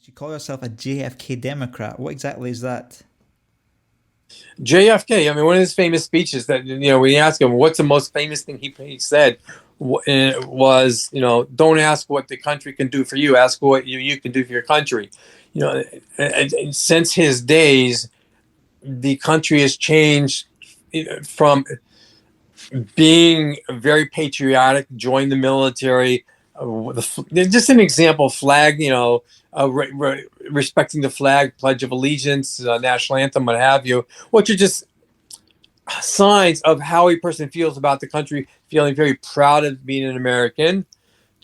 You call yourself a JFK Democrat. What exactly is that? JFK, I mean, one of his famous speeches that, when you ask him what's the most famous thing he said was, don't ask what the country can do for you, ask what you can do for your country. You know, since his days, the country has changed from being very patriotic, join the military. Just an example, flag, respecting the flag, Pledge of Allegiance, national anthem, what have you, which are just signs of how a person feels about the country, feeling very proud of being an American.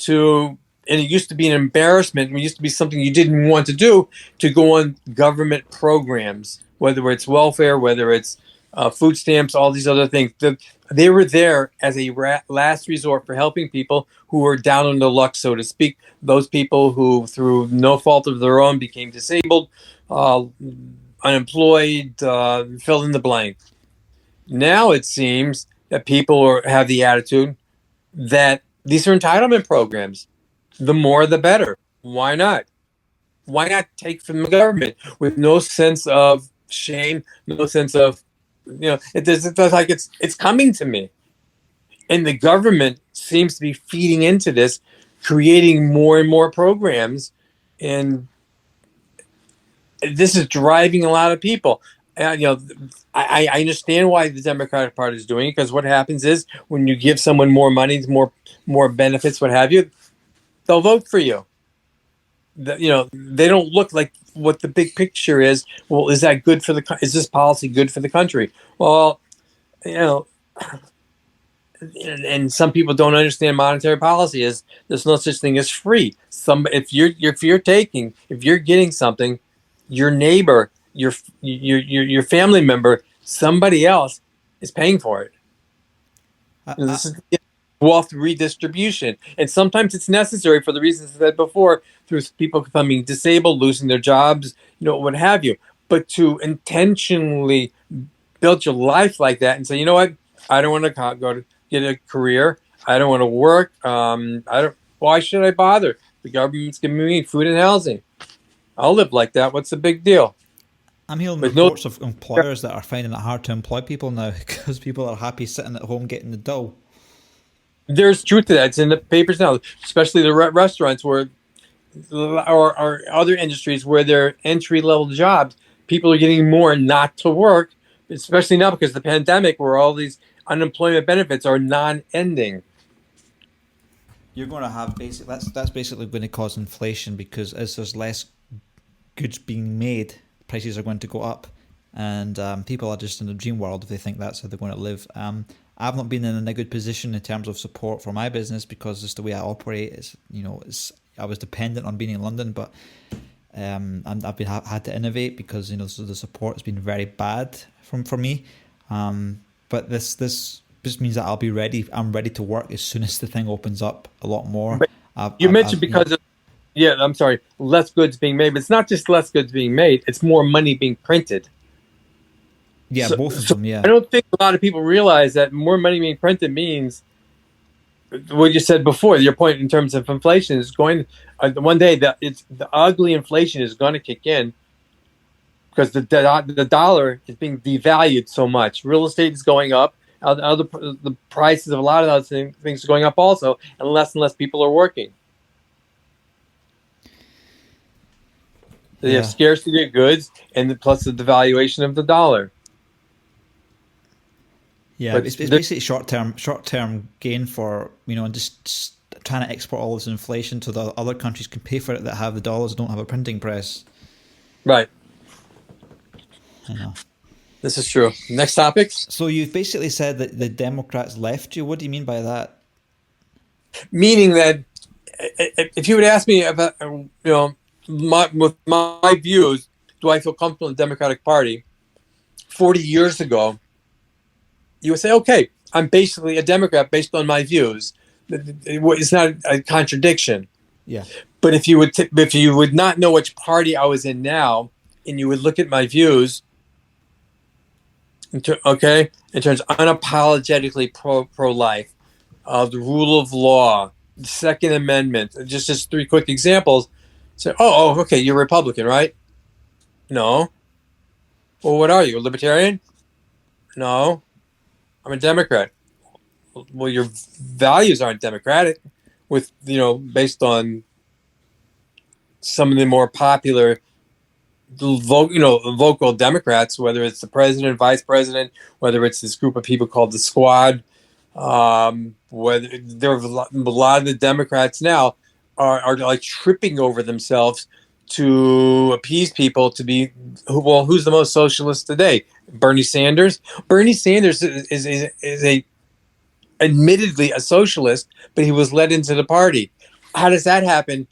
And it used to be an embarrassment. It used to be something you didn't want to do, to go on government programs, whether it's welfare, whether it's food stamps, all these other things. They were there as a last resort for helping people who were down on the luck, so to speak. Those people who, through no fault of their own, became disabled, unemployed, fill in the blank. Now it seems that people have the attitude that these are entitlement programs. The more, the better. Why not? Why not take from the government with no sense of shame, no sense of, it's like it's coming to me. And the government seems to be feeding into this, creating more and more programs. And this is driving a lot of people. I understand why the Democratic Party is doing it, because what happens is when you give someone more money, more benefits, what have you, they'll vote for you. They don't look like what the big picture is. Well, is that good for is this policy good for the country? Well, and some people don't understand monetary policy is there's no such thing as free. If you're getting something, your neighbor, your family member, somebody else is paying for it. This is wealth redistribution, and sometimes it's necessary for the reasons I said before, through people becoming disabled, losing their jobs, what have you. But to intentionally build your life like that and say, you know what, I don't want to go to get a career, I don't want to work, why should I bother? The government's giving me food and housing. I'll live like that. What's the big deal? I'm hearing reports of employers that are finding it hard to employ people now because people are happy sitting at home getting the dough. There's truth to that. It's in the papers now, especially the restaurants or other industries where they're entry-level jobs. People are getting more not to work, especially now because of the pandemic, where all these unemployment benefits are non-ending. You're going to have that's basically going to cause inflation, because as there's less goods being made, prices are going to go up, and people are just in a dream world if they think that's how they're going to live. I've not been in a good position in terms of support for my business, because just the way I operate is, I was dependent on being in London, but I've had to innovate because so the support has been very bad for me. But this just means that I'm ready to work as soon as the thing opens up a lot more. You mentioned because of I'm sorry, less goods being made, but it's not just less goods being made; it's more money being printed. Yeah, both of them. Yeah, I don't think a lot of people realize that more money being printed means what you said before. Your point in terms of inflation is going one day that the ugly inflation is going to kick in, because the dollar is being devalued so much. Real estate is going up. The prices of a lot of those things are going up also, and less people are working. They have scarcity of goods, and plus the devaluation of the dollar. Yeah, it's basically short term gain for just trying to export all this inflation so that other countries can pay for it that have the dollars and don't have a printing press. Right. I know. This is true. Next topic. So you've basically said that the Democrats left you. What do you mean by that? Meaning that if you would ask me about with my views, do I feel comfortable in the Democratic Party? 40 years ago, you would say, okay, I'm basically a Democrat based on my views. It's not a contradiction. Yeah. But if you would not know which party I was in now, and you would look at my views, in terms unapologetically pro-life, the rule of law, the Second Amendment, just three quick examples, So, okay, you're Republican, right? No. Well, what are you? A libertarian? No, I'm a Democrat. Well, your values aren't democratic, with based on some of the more popular vocal Democrats, whether it's the president, vice president, whether it's this group of people called the Squad, whether there are a lot of the Democrats now are like tripping over themselves to appease people to be who's the most socialist today? Bernie Sanders. Bernie Sanders is a admittedly a socialist, but he was led into the party. How does that happen?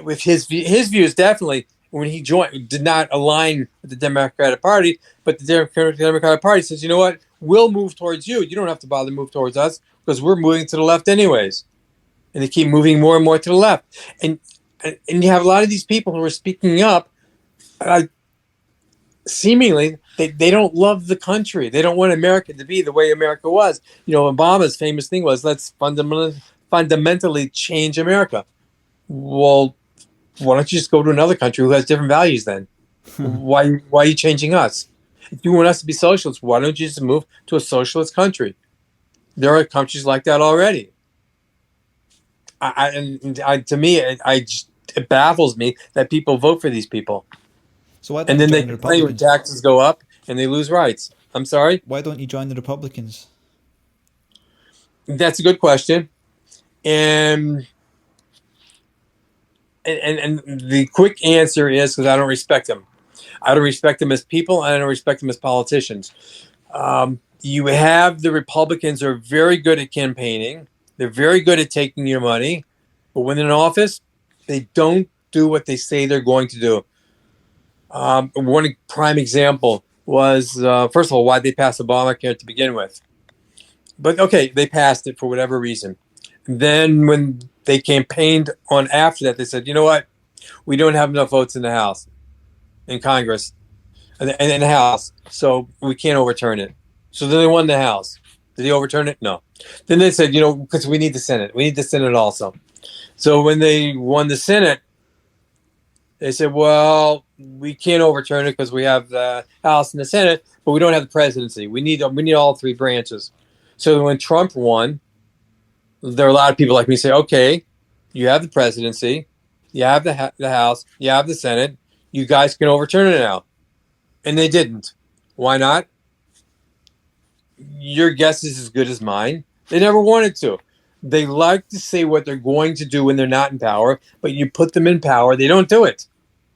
With his views, definitely when he joined did not align with the Democratic Party, but the Democratic Party says, you know what, we'll move towards you. You don't have to bother to move towards us because we're moving to the left anyways. And they keep moving more and more to the left. And you have a lot of these people who are speaking up. Seemingly, they don't love the country. They don't want America to be the way America was. Obama's famous thing was, let's fundamentally change America. Well, why don't you just go to another country who has different values then? Why are you changing us? If you want us to be socialists, why don't you just move to a socialist country? There are countries like that already. To me, it baffles me that people vote for these people. So why don't And you then they join the complain when Republicans? taxes go up and they lose rights. I'm sorry? Why don't you join the Republicans? That's a good question. And the quick answer is because I don't respect them. I don't respect them as people, and I don't respect them as politicians. You have the Republicans are very good at campaigning. They're very good at taking your money. But when they're in office, they don't do what they say they're going to do. One prime example was, first of all, why they passed Obamacare to begin with. But okay, they passed it for whatever reason. Then when they campaigned on after that, they said, you know what? We don't have enough votes in the House, in Congress, and in the House, so we can't overturn it. So then they won the House. Did they overturn it? No. Then they said, because we need the Senate. We need the Senate also. So when they won the Senate, they said, well, we can't overturn it because we have the House and the Senate, but we don't have the presidency. We need all three branches. So when Trump won, there are a lot of people like me say, okay, you have the presidency, you have the House, you have the Senate, you guys can overturn it now. And they didn't. Why not? Your guess is as good as mine. They never wanted to. They like to say what they're going to do when they're not in power, but you put them in power, they don't do it.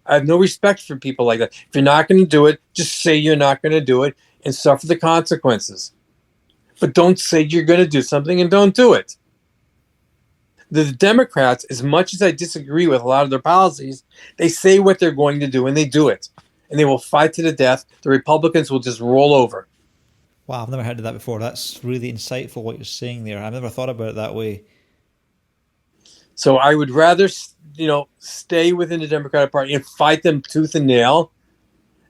I have no respect for people like that. If you're not going to do it, just say you're not going to do it and suffer the consequences. But don't say you're going to do something and don't do it. The Democrats, as much as I disagree with a lot of their policies, they say what they're going to do and they do it. And they will fight to the death. The Republicans will just roll over. Wow, I've never heard of that before. That's really insightful what you're saying there. I've never thought about it that way. So I would rather, stay within the Democratic Party and fight them tooth and nail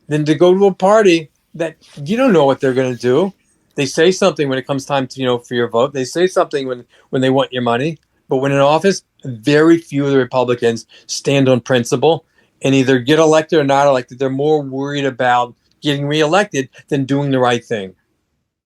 than to go to a party that you don't know what they're going to do. They say something when it comes time to, for your vote. They say something when they want your money. But when in office, very few of the Republicans stand on principle and either get elected or not elected. They're more worried about getting reelected than doing the right thing.